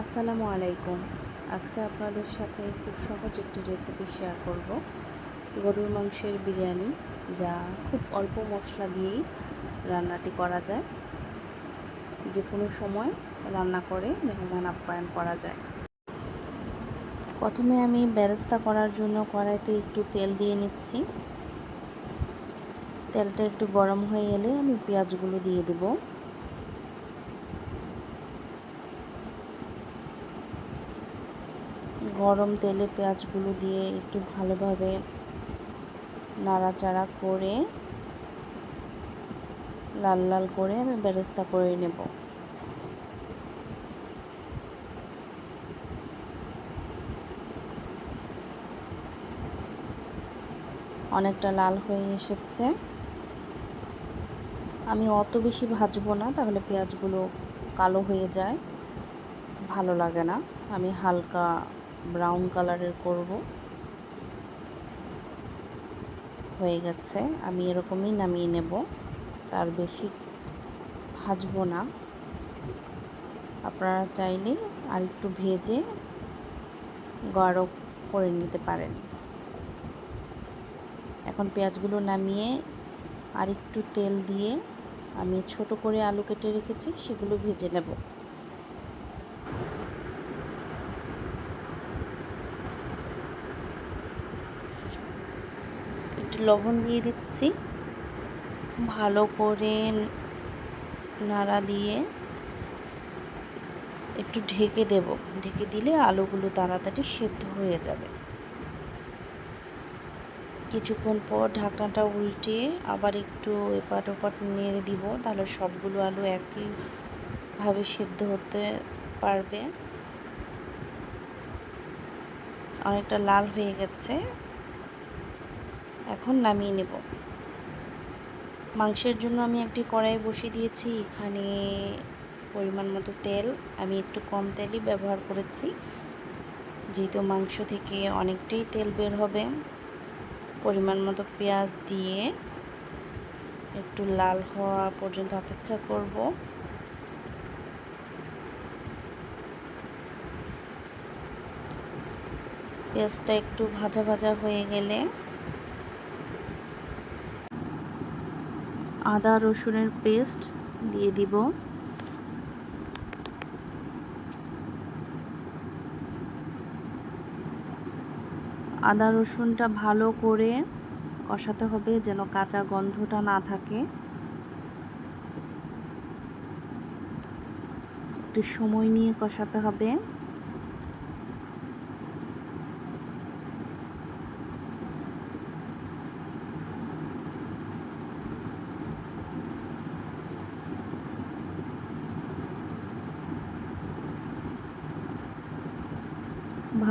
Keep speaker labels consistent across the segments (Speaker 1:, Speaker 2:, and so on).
Speaker 1: আসসালামু আলাইকুম। আজকে আপনাদের সাথে খুব সহজ একটি রেসিপি শেয়ার করব। গরুর মাংসের বিরিয়ানি, যা খুব অল্প মশলা দিয়েই রান্নাটি করা যায়। যে কোনো সময় রান্না করে মেহমান আপ্যায়ন করা যায়। প্রথমে আমি বেরেস্তা করার জন্য কড়াইতে একটু তেল দিয়ে নিচ্ছি। তেলটা একটু গরম হয়ে এলে আমি পেঁয়াজগুলো দিয়ে দেব। গরম তেলে পেঁয়াজগুলো দিয়ে একটু ভালোভাবে নাড়াচাড়া করে লাল লাল করে আমি বেরেস্তা করে নেব। অনেকটা লাল হয়ে এসেছে। আমি অত বেশি ভাজবো না, তাহলে পেঁয়াজগুলো কালো হয়ে যায়, ভালো লাগে না। আমি হালকা ব্রাউন কালারের করব। হয়ে গেছে, আমি এরকমই নামিয়ে নেব, তার বেশি ভাজবো না। আপনারা চাইলে আর একটু ভেজে গাঢ় করে নিতে পারেন। এখন পেঁয়াজগুলো নামিয়ে আর একটু তেল দিয়ে আমি ছোট করে আলু কেটে রেখেছি, সেগুলো ভেজে নেব। একটু লবণ দিয়ে দিচ্ছি, ভালো করে নাড়া দিয়ে একটু ঢেকে দেব। ঢেকে দিলে আলুগুলো তাড়াতাড়ি সেদ্ধ হয়ে যাবে। কিছুক্ষণ পর ঢাকনাটা উল্টে আবার একটু এপাট ওপাট নেড়ে দিব, তাহলে সবগুলো আলু একইভাবে সেদ্ধ হতে পারবে। অনেকটা লাল হয়ে গেছে, এখন নামিয়ে নেব। মাংসের জন্য আমি একটি কড়াই বসিয়ে দিয়েছি। এখানে পরিমাণ মতো তেল, আমি একটু কম তেলই ব্যবহার করেছি, যেহেতু মাংস থেকে অনেকটাই তেল বের হবে। পরিমাণ মতো পেঁয়াজ দিয়ে একটু লাল হওয়া পর্যন্ত অপেক্ষা করব। পেঁয়াজটা একটু ভাজা ভাজা হয়ে গেলে আদা রসুনের পেস্ট দিয়ে দিব। আদা রসুনটা ভালো করে কষাতে হবে, যেন কাঁচা গন্ধটা না থাকে। একটু সময় নিয়ে কষাতে হবে।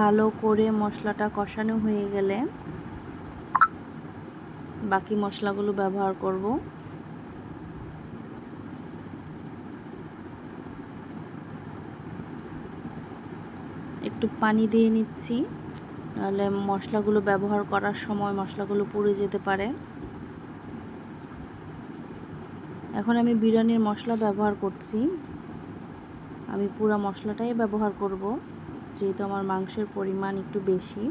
Speaker 1: ভালো করে মশলাটা কষানো হয়ে গেলে বাকি মশলাগুলো ব্যবহার করব। একটু পানি দিয়ে নিচ্ছি, নাহলে মশলাগুলো ব্যবহার করার সময় মশলাগুলো পুড়ে যেতে পারে। এখন আমি বিরিয়ানির মশলা ব্যবহার করছি। আমি পুরো মশলাটাই ব্যবহার করব, যেহেতু আমার মাংসের পরিমাণ একটু বেশি।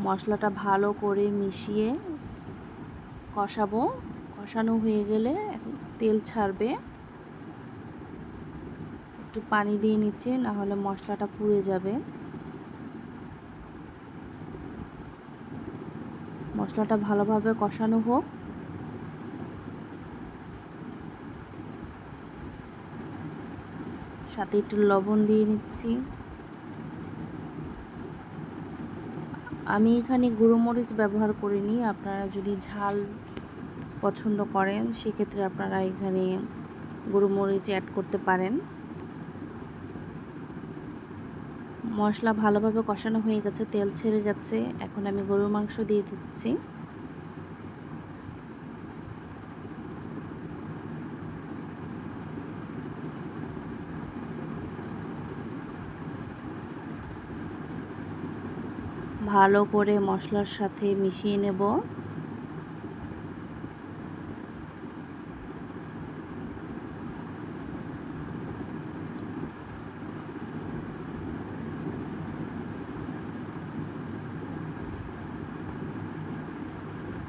Speaker 1: মশলাটা ভালো করে মিশিয়ে কষাবো। কষানো হয়ে গেলে তেল ছাড়বে। একটু পানি দিয়ে নিচ্ছি, না হলে মশলাটা পুড়ে যাবে। মশলাটা ভালোভাবে কষানো হোক। সাথে একটু লবণ দিয়ে নিচ্ছি। আমি এখানে গুঁড়ো মরিচ ব্যবহার করিনি। আপনারা যদি ঝাল পছন্দ করেন, সেক্ষেত্রে আপনারা এখানে গুঁড়ো মরিচ অ্যাড করতে পারেন। মশলা ভালোভাবে কষানো হয়ে গেছে, তেল ছেড়ে গেছে। এখন আমি গরুর মাংস দিয়ে দিচ্ছি। ভালো করে মশলার সাথে মিশিয়ে নেব।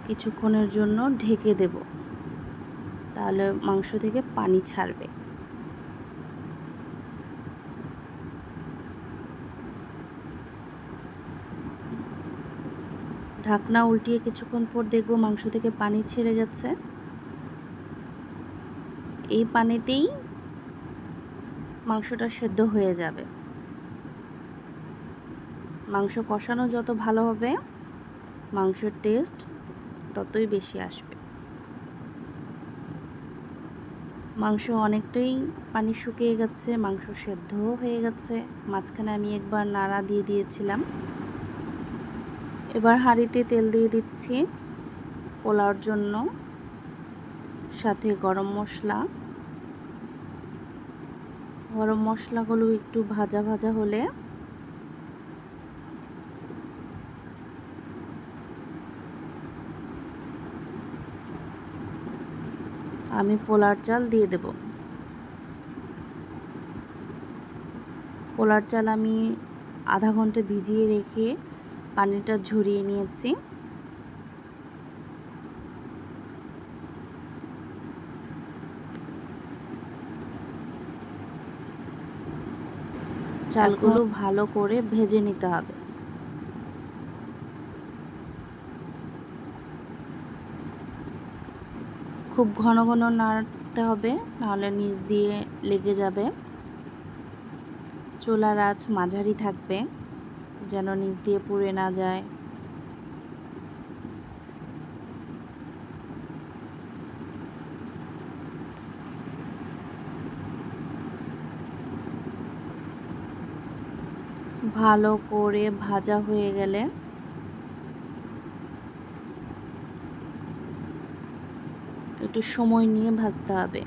Speaker 1: কিছুক্ষণের জন্য ঢেকে দেব, তাহলে মাংস থেকে পানি ছাড়বে। ঢাকনা উল্টিয়ে কিছুক্ষণ পর দেখব মাংস থেকে পানি ছেড়ে গেছে। এই পানিতেই মাংসটা সেদ্ধ হয়ে যাবে। মাংস কষানো যত ভালো হবে, মাংসের টেস্ট ততই বেশি আসবে। মাংস অনেকটাই পানি শুকিয়ে গেছে, মাংস সেদ্ধও হয়ে গেছে। মাঝখানে আমি একবার নাড়া দিয়ে দিয়েছিলাম। এবার হাঁড়িতে তেল দিয়ে দিচ্ছি পোলাওর জন্য, সাথে গরম মশলাগুলো একটু ভাজা ভাজা হলে আমি পোলার চাল দিয়ে দেব। পোলার চাল আমি আধা ঘন্টা ভিজিয়ে রেখে পানিটা ঝরিয়ে নিয়েছি। চালগুলো ভালো করে ভেজে নিতে হবে। খুব ঘন ঘন নাড়তে হবে, নাহলে নিচ দিয়ে লেগে যাবে। চুলার আঁচ মাঝারি থাকবে, যেন নিচ দিয়ে পুড়ে না যায়। ভালো করে ভাজা হয়ে গেলে একটু সময় নিয়ে ভাজতে হবে।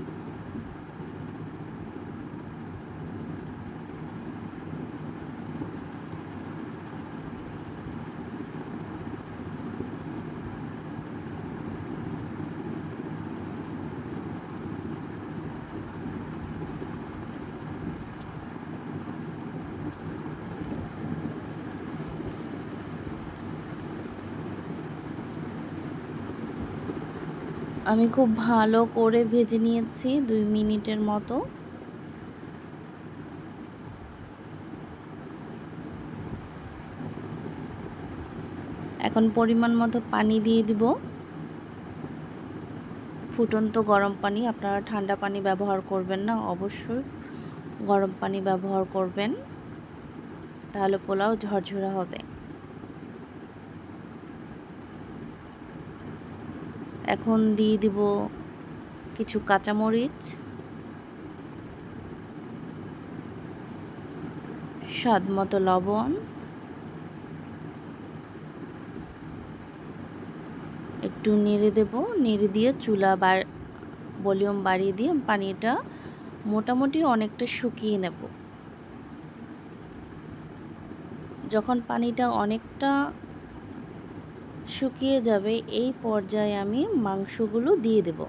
Speaker 1: আমি খুব ভালো করে ভেজে নিয়েছি 2 মিনিটের মতো। এখন পরিমাণ মতো পানি দিয়ে দিব, ফুটন্ত গরম পানি। আপনারা ঠান্ডা পানি ব্যবহার করবেন না, অবশ্যই গরম পানি ব্যবহার করবেন, তাহলে পোলাও ঝরঝরা হবে। এখন দিয়ে দিব কিছু কাঁচামরিচ, স্বাদ মতো লবণ, একটু নেড়ে দেব। নেড়ে দিয়ে ভলিউম বাড়িয়ে দিয়ে পানিটা মোটামুটি অনেকটা শুকিয়ে নেব। যখন পানিটা অনেকটা শুকিয়ে যাবে, এই পর্যায়ে আমি মাংসগুলো দিয়ে দেব।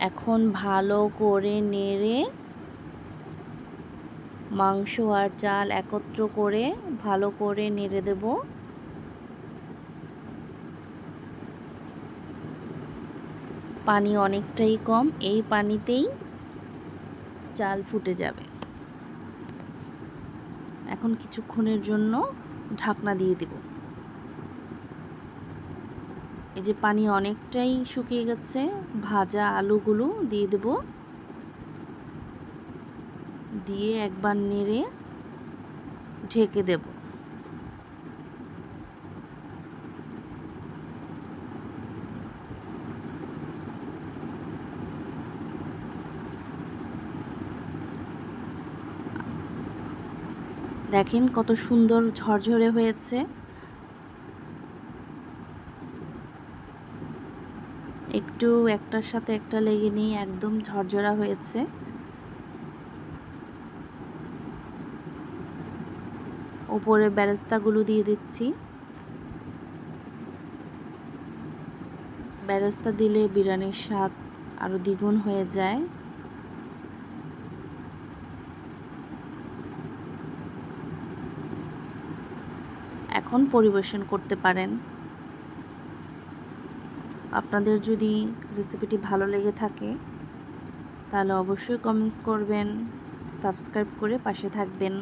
Speaker 1: এখন ভালো করে নেড়ে মাংস আর চাল একত্র করে ভালো করে নেড়ে দেব। পানি অনেকটাই কম, এই পানিতেই চাল ফুটে যাবে। এখন কিছুক্ষণের জন্য ঢাকনা দিয়ে দেব। এই যে পানি অনেকটাই শুকিয়ে গেছে, ভাজা আলুগুলো দিয়ে দেব। দিয়ে একবার নেড়ে ঢেকে দেব। দেখেন কত সুন্দর ঝরঝরে হয়েছে। একটু একটার সাথে একটা লেগে নিয়ে একদম ঝরঝরা হয়েছে। ওপরে বেরেস্তাগুলো দিয়ে দিচ্ছি। বেরেস্তা দিলে বিরিয়ানির স্বাদ আরও দ্বিগুণ হয়ে যায়। এখন পরিবেশন করতে পারেন। আপনাদের যদি রেসিপিটি ভালো লেগে থাকে তাহলে অবশ্যই কমেন্টস করবেন, সাবস্ক্রাইব করে পাশে থাকবেন।